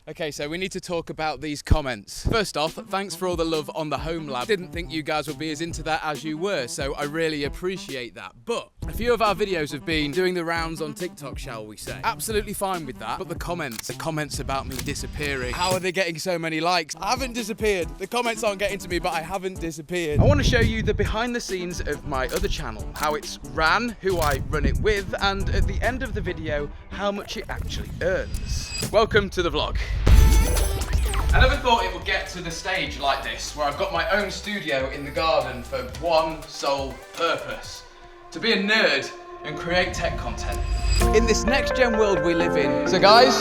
Okay, so we need to talk about these comments. First off, thanks for all the love on the home lab. Didn't think you guys would be as into that as you were, so I really appreciate that. But a few of our videos have been doing the rounds on TikTok, shall we say. Absolutely fine with that, but the comments about me disappearing, how are they getting so many likes? I haven't disappeared. The comments aren't getting to me, but I haven't disappeared. I want to show you the behind the scenes of my other channel, how it's ran, who I run it with, and at the end of the video, how much it actually earns. Welcome to the vlog. I never thought it would get to the stage like this, where I've got my own studio in the garden for one sole purpose: to be a nerd and create tech content. In this next gen world we live in. So guys,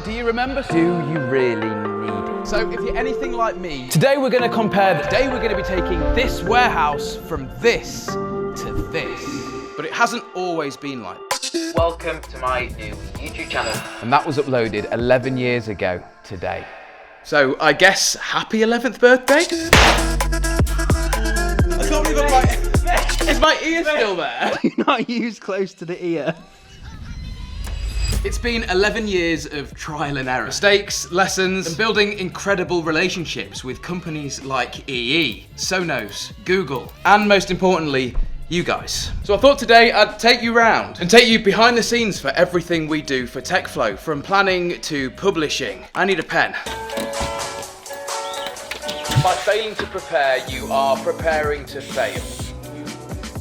do you remember? Do you really need it? So if you're anything like me, today we're gonna compare, today we're gonna be taking this warehouse from this to this. But it hasn't always been like this. Welcome to my new YouTube channel. And that was uploaded 11 years ago today. So I guess happy 11th birthday? I can't believe I'm right. Is my ear still there? Do not use close to the ear. It's been 11 years of trial and error, mistakes, lessons, and building incredible relationships with companies like EE, Sonos, Google, and most importantly, you guys. So I thought today I'd take you round and take you behind the scenes for everything we do for TechFlow, from planning to publishing. I need a pen. By failing to prepare, you are preparing to fail.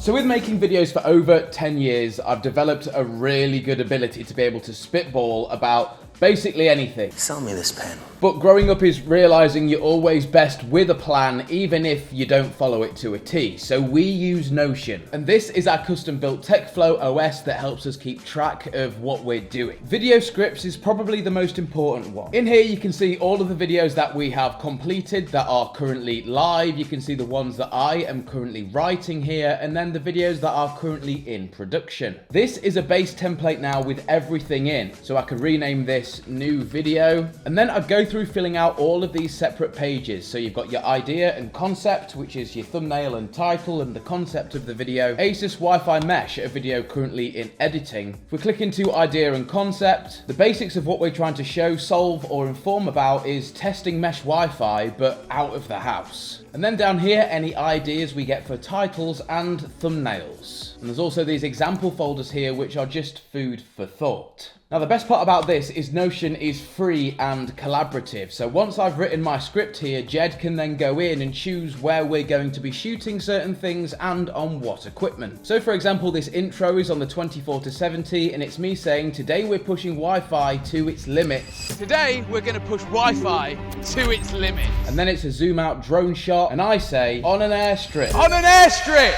So with making videos for over 10 years, I've developed a really good ability to be able to spitball about basically anything. Sell me this pen. But growing up is realizing you're always best with a plan, even if you don't follow it to a T. So we use Notion. And this is our custom built TechFlow OS that helps us keep track of what we're doing. Video scripts is probably the most important one. In here, you can see all of the videos that we have completed that are currently live. You can see the ones that I am currently writing here, and then the videos that are currently in production. This is a base template now with everything in. So I could rename this new video, and then I'd go through filling out all of these separate pages. So you've got your idea and concept, which is your thumbnail and title and the concept of the video. Asus Wi-Fi mesh, a video currently in editing. If we click into idea and concept, the basics of what we're trying to show, solve, or inform about is testing mesh Wi-Fi, but out of the house. And then down here, any ideas we get for titles and thumbnails. And there's also these example folders here, which are just food for thought. Now the best part about this is Notion is free and collaborative. So once I've written my script here, Jed can then go in and choose where we're going to be shooting certain things and on what equipment. So for example, this intro is on the 24-70 and it's me saying, today we're pushing Wi-Fi to its limits. Today we're gonna push Wi-Fi to its limits. And then it's a zoom out drone shot and I say, on an airstrip. On an airstrip!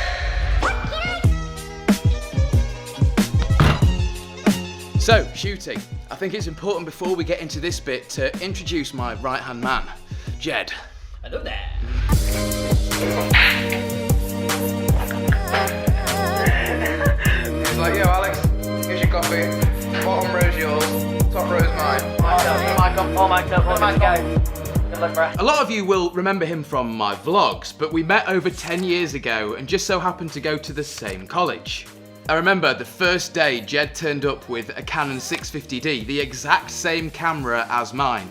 So, shooting. I think it's important before we get into this bit to introduce my right-hand man, Jed. Hello there. He's like, yo Alex, here's your coffee. Bottom row's yours, top row's mine. All mic'd up, all good to go. Good luck, bro. A lot of you will remember him from my vlogs, but we met over 10 years ago and just so happened to go to the same college. I remember the first day Jed turned up with a Canon 650D, the exact same camera as mine.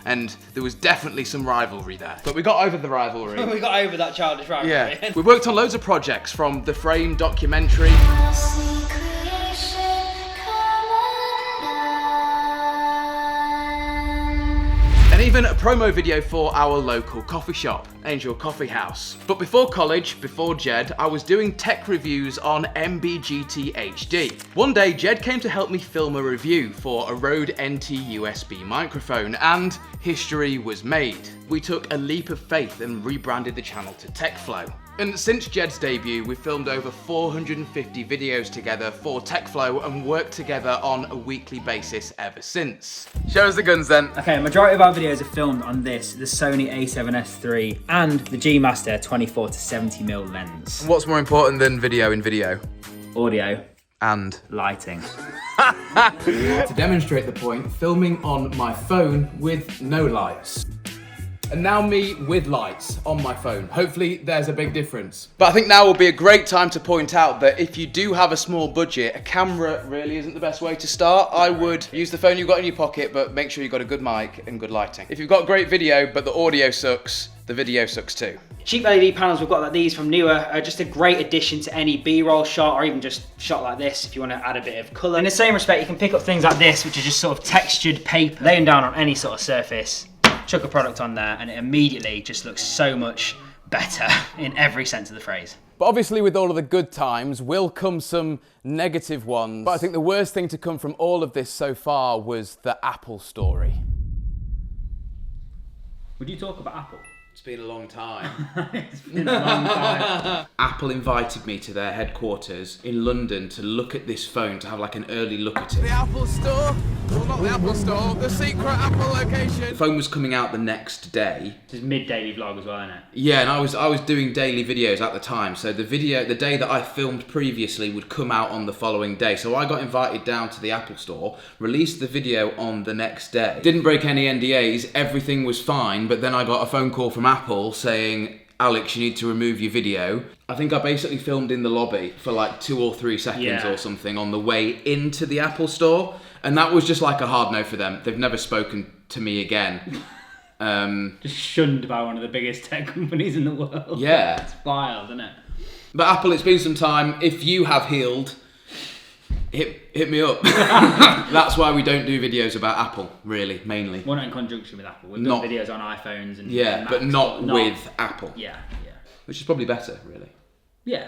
And there was definitely some rivalry there. But we got over the rivalry. We got over that childish rivalry. Yeah. We worked on loads of projects, from the Frame documentary, and even a promo video for our local coffee shop, Angel Coffee House. But before college, before Jed, I was doing tech reviews on MBGT HD. One day, Jed came to help me film a review for a Rode NT USB microphone, and history was made. We took a leap of faith and rebranded the channel to TechFlow. And since Jed's debut, we've filmed over 450 videos together for TechFlow and worked together on a weekly basis ever since. Show us the guns then. Okay, majority of our videos are filmed on this, the Sony a7S III and the G Master 24-70mm lens. What's more important than video in video? Audio. And Lighting. to demonstrate the point, filming on my phone with no lights. And now me with lights on my phone. Hopefully there's a big difference. But I think now will be a great time to point out that if you do have a small budget, a camera really isn't the best way to start. I would use the phone you've got in your pocket, but make sure you've got a good mic and good lighting. If you've got great video, but the audio sucks, the video sucks too. Cheap LED panels we've got like these from Neewer are just a great addition to any B-roll shot, or even just shot like this if you want to add a bit of colour. In the same respect, you can pick up things like this, which is just sort of textured paper, laying down on any sort of surface, chuck a product on there, and it immediately just looks so much better in every sense of the phrase. But obviously with all of the good times will come some negative ones. But I think the worst thing to come from all of this so far was the Apple story. Would you talk about Apple? It's been a long time. It's been a long time. Apple invited me to their headquarters in London to look at this phone, to have like an early look at it. The Apple Store? Well, not the Apple Store, the secret Apple location. The phone was coming out the next day. This is mid-daily vlog as well, isn't it? Yeah, and I was doing daily videos at the time, so the day that I filmed previously would come out on the following day. So I got invited down to the Apple Store, released the video on the next day. Didn't break any NDAs, everything was fine, but then I got a phone call from Apple saying, Alex, you need to remove your video. I think I basically filmed in the lobby for like 2 or 3 seconds or something on the way into the Apple Store, and that was just like a hard no for them. They've never spoken to me again. Just shunned by one of the biggest tech companies in the world. Yeah. It's wild, isn't it? But Apple, it's been some time. If you have healed, hit me up. That's why we don't do videos about Apple, really, mainly. We're not in conjunction with Apple. We've done videos on iPhones and Macs, but not with Apple. Yeah. Which is probably better, really. Yeah.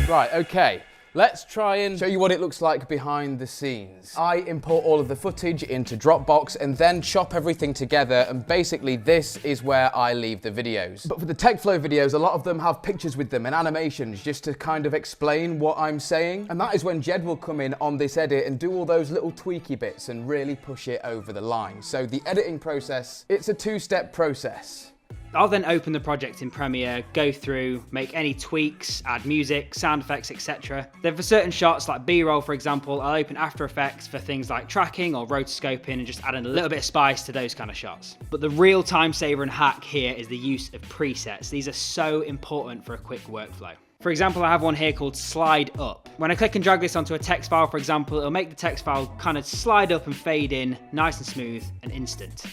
Right, okay. Let's try and show you what it looks like behind the scenes. I import all of the footage into Dropbox and then chop everything together, and basically this is where I leave the videos. But for the TechFlow videos, a lot of them have pictures with them and animations just to kind of explain what I'm saying. And that is when Jed will come in on this edit and do all those little tweaky bits and really push it over the line. So the editing process, it's a 2-step process. I'll then open the project in Premiere, go through, make any tweaks, add music, sound effects, etc. Then for certain shots like B-roll, for example, I'll open After Effects for things like tracking or rotoscoping and just add in a little bit of spice to those kind of shots. But the real time saver and hack here is the use of presets. These are so important for a quick workflow. For example, I have one here called Slide Up. When I click and drag this onto a text file, for example, it'll make the text file kind of slide up and fade in, nice and smooth and instant.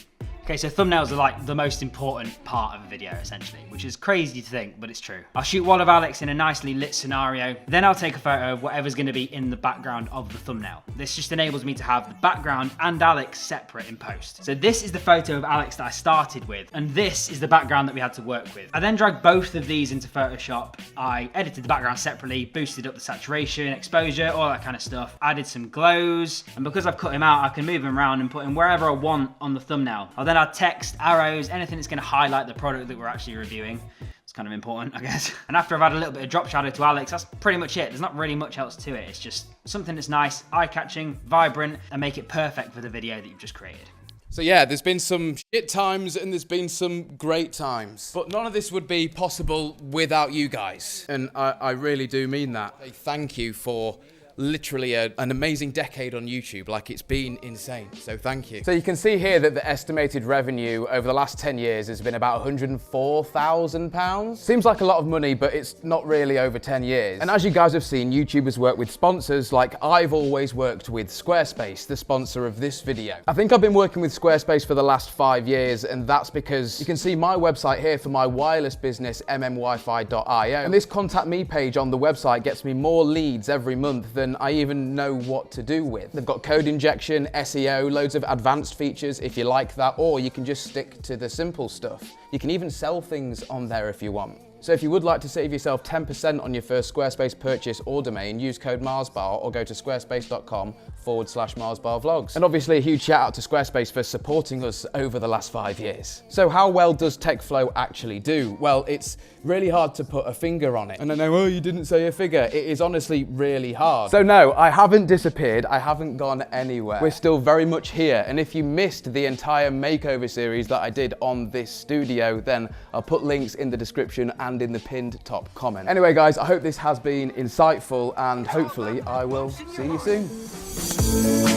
Okay, so thumbnails are like the most important part of a video, essentially, which is crazy to think, but it's true. I'll shoot one of Alex in a nicely lit scenario, then I'll take a photo of whatever's gonna be in the background of the thumbnail. This just enables me to have the background and Alex separate in post. So this is the photo of Alex that I started with, and this is the background that we had to work with. I then dragged both of these into Photoshop. I edited the background separately, boosted up the saturation, exposure, all that kind of stuff, added some glows, and because I've cut him out, I can move him around and put him wherever I want on the thumbnail. I'll then add text, arrows, anything that's going to highlight the product that we're actually reviewing. It's kind of important, I guess. And after I've added a little bit of drop shadow to Alex, that's pretty much it. There's not really much else to it. It's just something that's nice, eye-catching, vibrant, and make it perfect for the video that you've just created. So yeah, there's been some shit times and there's been some great times. But none of this would be possible without you guys. And I really do mean that. Thank you for literally an amazing decade on YouTube. Like, it's been insane, so thank you. So you can see here that the estimated revenue over the last 10 years has been about £104,000. Seems like a lot of money, but it's not really over 10 years. And as you guys have seen, YouTubers work with sponsors. Like, I've always worked with Squarespace, the sponsor of this video. I think I've been working with Squarespace for the last 5 years, and that's because you can see my website here for my wireless business, mmwifi.io. And this contact me page on the website gets me more leads every month than I even know what to do with. They've got code injection, SEO, loads of advanced features if you like that, or you can just stick to the simple stuff. You can even sell things on there if you want. So if you would like to save yourself 10% on your first Squarespace purchase or domain, use code MarsBar or go to squarespace.com/MarsBarVlogs. And obviously a huge shout out to Squarespace for supporting us over the last 5 years. So how well does TechFlow actually do? Well, it's really hard to put a finger on it. And I know, oh, you didn't say a figure. It is honestly really hard. So no, I haven't disappeared. I haven't gone anywhere. We're still very much here. And if you missed the entire makeover series that I did on this studio, then I'll put links in the description and in the pinned top comment. Anyway guys, I hope this has been insightful and hopefully I will see you soon.